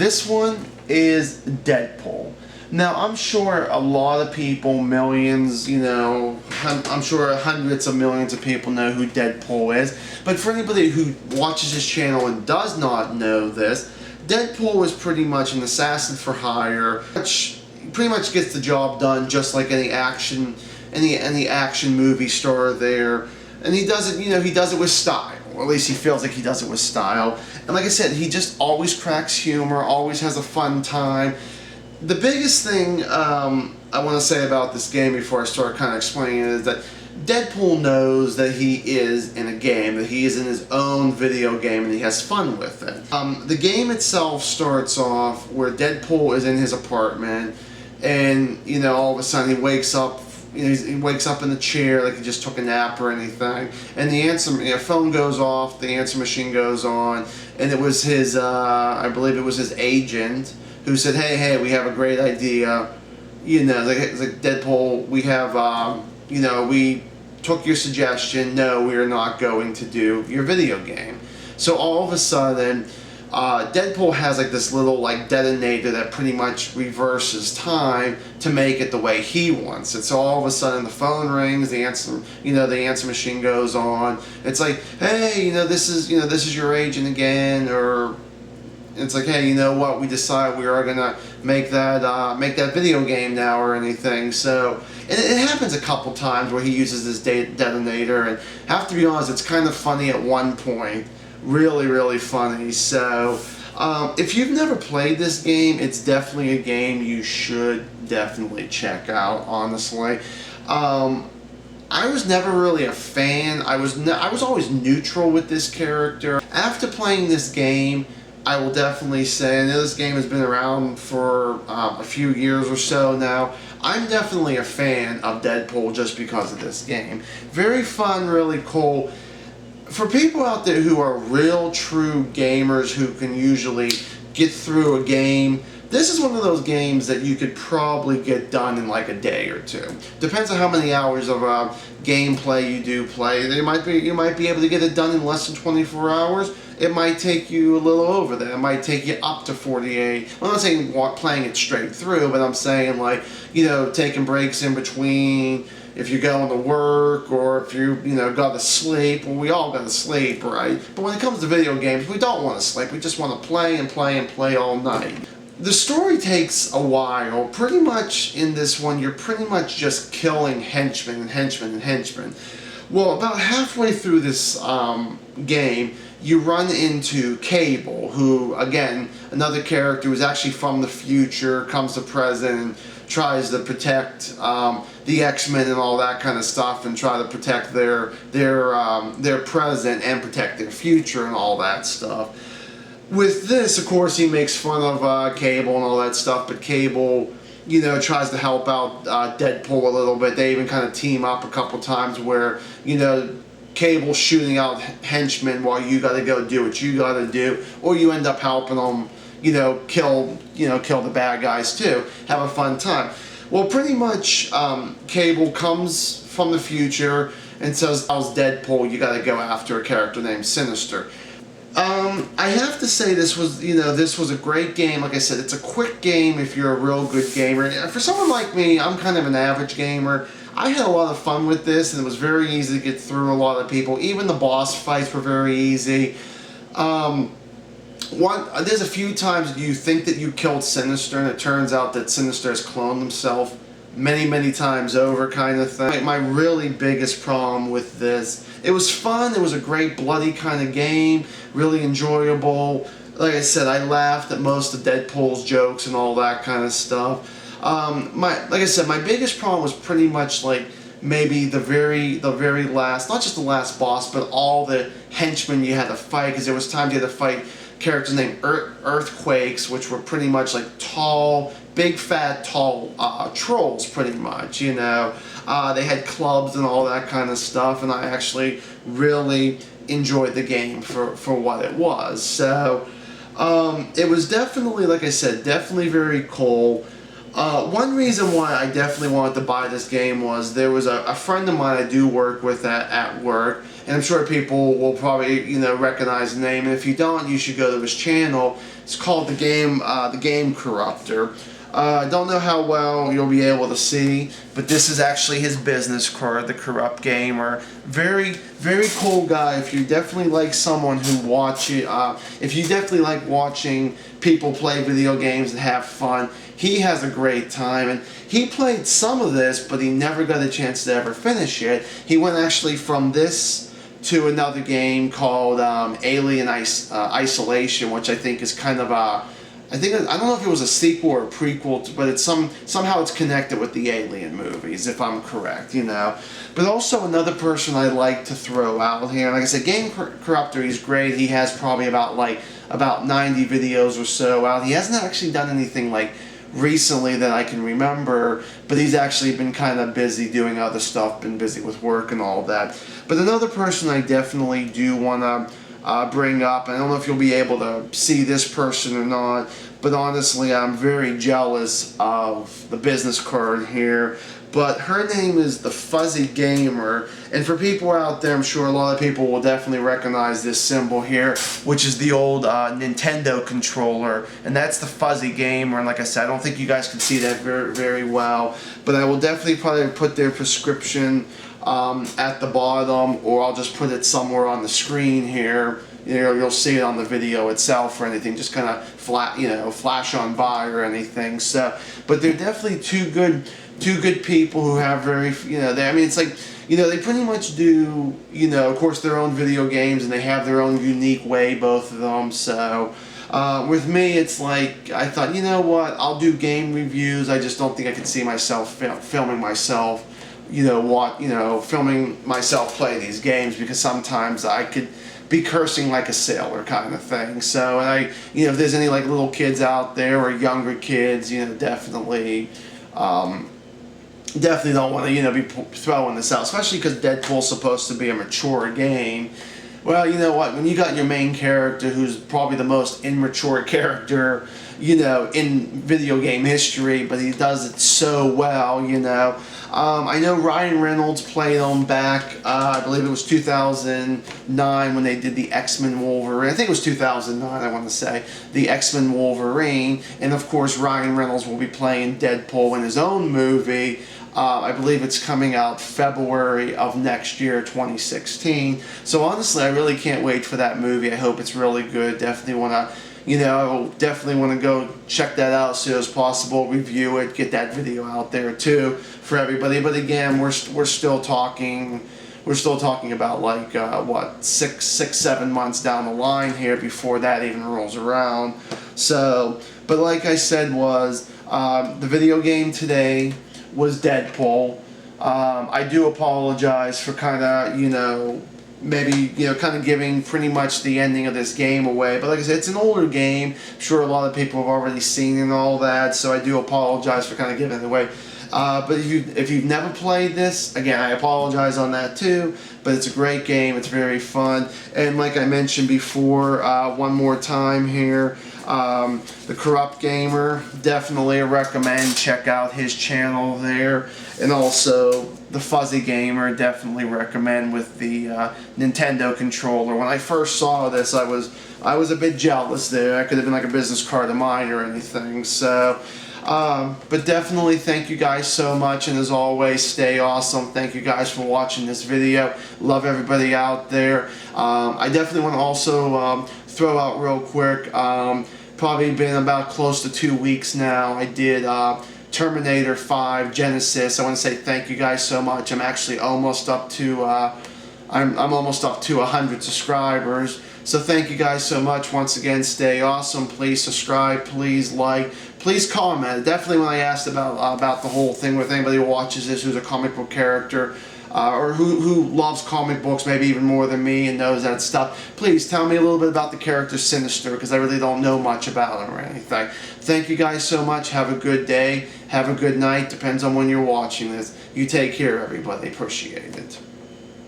This one is Deadpool. Now, I'm sure a lot of people, millions, I'm sure hundreds of millions of people know who Deadpool is. But for anybody who watches this channel and does not know this, Deadpool is pretty much an assassin for hire, which pretty much gets the job done just like any action movie star there. And he does it, he does it with style. Or at least he feels like he does it with style. And like I said, he just always cracks humor, always has a fun time. The biggest thing I want to say about this game before I start kind of explaining it is that Deadpool knows that he is in a game, that he is in his own video game, and he has fun with it. The game itself starts off where Deadpool is in his apartment, and all of a sudden he wakes up. He wakes up in the chair like he just took a nap or anything, and the phone goes off, the answer machine goes on, and it was his, I believe it was his agent who said, hey, we have a great idea, it's like Deadpool, we have, we took your suggestion, no, we are not going to do your video game. So all of a sudden, Deadpool has like this little detonator that pretty much reverses time to make it the way he wants it. So all of a sudden the phone rings, the answer machine goes on. It's like, hey, this is your agent again, or it's like, hey, you know what? We decide we are gonna make that video game now or anything. So it happens a couple times where he uses this detonator, and I have to be honest, it's kind of funny at one point. Really, really funny. So, if you've never played this game, it's definitely a game you should definitely check out, honestly. I was never really a fan. I was always neutral with this character. After playing this game, I will definitely say, I know this game has been around for a few years or so now, I'm definitely a fan of Deadpool just because of this game. Very fun, really cool. For people out there who are real true gamers who can usually get through a game, this is one of those games that you could probably get done in like a day or two. Depends on how many hours of gameplay you do play. You might be able to get it done in less than 24 hours. It might take you a little over that. It might take you up to 48. I'm not saying playing it straight through, but I'm saying taking breaks in between. If you're going to work, or if you got to sleep. Well, we all got to sleep, right? But when it comes to video games, we don't want to sleep. We just want to play and play and play all night. The story takes a while. Pretty much in this one, you're pretty much just killing henchmen and henchmen and henchmen. Well, about halfway through this game, you run into Cable, who, again, another character who's actually from the future, comes to present and tries to protect the X-Men and all that kind of stuff, and try to protect their present and protect their future and all that stuff. With this, of course, he makes fun of Cable and all that stuff, but Cable, tries to help out Deadpool a little bit. They even kind of team up a couple times where, Cable's shooting out henchmen while you got to go do what you got to do, or you end up helping them, kill the bad guys too. Have a fun time. Well, pretty much, Cable comes from the future and says, "How's Deadpool? You got to go after a character named Sinister." I have to say this was a great game. Like I said, it's a quick game if you're a real good gamer. For someone like me, I'm kind of an average gamer. I had a lot of fun with this, and it was very easy to get through a lot of people. Even the boss fights were very easy. There's a few times you think that you killed Sinister, and it turns out that Sinister has cloned himself many times over, kind of thing. My really biggest problem with this, it was fun, it was a great bloody kind of game, really enjoyable. Like I said, I laughed at most of Deadpool's jokes and all that kind of stuff. Like I said, my biggest problem was pretty much maybe the very last, not just the last boss, but all the henchmen you had to fight, because there was times you had to fight characters named Earthquakes, which were pretty much like tall, big fat tall trolls, pretty much, They had clubs and all that kind of stuff, and I actually really enjoyed the game for what it was. So it was definitely, like I said, definitely very cool. One reason why I definitely wanted to buy this game was there was a friend of mine I do work with at work, and I'm sure people will probably recognize the name. And if you don't, you should go to his channel. It's called the Game Corruptor. I don't know how well you'll be able to see, but this is actually his business card, the Corrupt Gamer. Very, very cool guy. If you definitely like someone who if you definitely like watching people play video games and have fun, he has a great time. And he played some of this, but he never got a chance to ever finish it. He went actually from this to another game called Alien Isolation, which I think is kind of a I don't know if it was a sequel or a prequel, but it's somehow it's connected with the Alien movies, if I'm correct, But also another person I like to throw out here, like I said, Game Corruptor, he's great. He has probably about 90 videos or so out. He hasn't actually done anything recently that I can remember, but he's actually been kind of busy doing other stuff, been busy with work and all that. But another person I definitely do want to bring up. I don't know if you'll be able to see this person or not, but honestly, I'm very jealous of the business card here. But her name is the Fuzzy Gamer, and for people out there, I'm sure a lot of people will definitely recognize this symbol here, which is the old Nintendo controller, and that's the Fuzzy Gamer. And like I said, I don't think you guys can see that very, very well, but I will definitely probably put their prescription at the bottom, or I'll just put it somewhere on the screen here. You'll see it on the video itself or anything, just kind of flash on by or anything. So, but they're definitely two good people who have very, it's like, they pretty much do, of course, their own video games, and they have their own unique way, both of them. So, with me, it's like, I thought, you know what, I'll do game reviews. I just don't think I could see myself filming myself, filming myself play these games, because sometimes I could be cursing like a sailor kind of thing. So, and if there's any little kids out there or younger kids, definitely don't want to, be throwing this out, especially because Deadpool's supposed to be a mature game. Well, you know what, when you got your main character, who's probably the most immature character, in video game history, but he does it so well, I know Ryan Reynolds played him back, I believe it was 2009 when they did the X-Men Wolverine. I think it was 2009, I want to say, the X-Men Wolverine. And of course, Ryan Reynolds will be playing Deadpool in his own movie. I believe it's coming out February of next year, 2016. So honestly, I really can't wait for that movie. I hope it's really good. Definitely want to, I definitely want to go check that out as soon as possible, review it, get that video out there too for everybody. But again, we're still talking about 7 months down the line here before that even rolls around. So, but like I said, the video game today was Deadpool. I do apologize for kind of, maybe, kind of giving pretty much the ending of this game away. But like I said, it's an older game. I'm sure a lot of people have already seen it and all that, so I do apologize for kind of giving it away. But if you've never played this, again, I apologize on that too, but it's a great game. It's very fun. And like I mentioned before, one more time here, the Corrupt Gamer, definitely recommend check out his channel there. And also the Fuzzy Gamer, definitely recommend with the Nintendo controller. When I first saw this, I was a bit jealous there. That could have been like a business card of mine or anything. So, but definitely thank you guys so much, and as always, stay awesome. Thank you guys for watching this video. Love everybody out there. I definitely want to also throw out real quick, probably been about close to 2 weeks now, I did Terminator 5 Genesis. I want to say thank you guys so much. I'm actually almost up to I'm almost up to 100 subscribers. So thank you guys so much. Once again, stay awesome. Please subscribe. Please like. Please comment. Definitely when I asked about the whole thing with anybody who watches this who's a comic book character, or who loves comic books maybe even more than me and knows that stuff, please tell me a little bit about the character Sinister, because I really don't know much about him or anything. Thank you guys so much. Have a good day. Have a good night. Depends on when you're watching this. You take care, everybody. Appreciate it.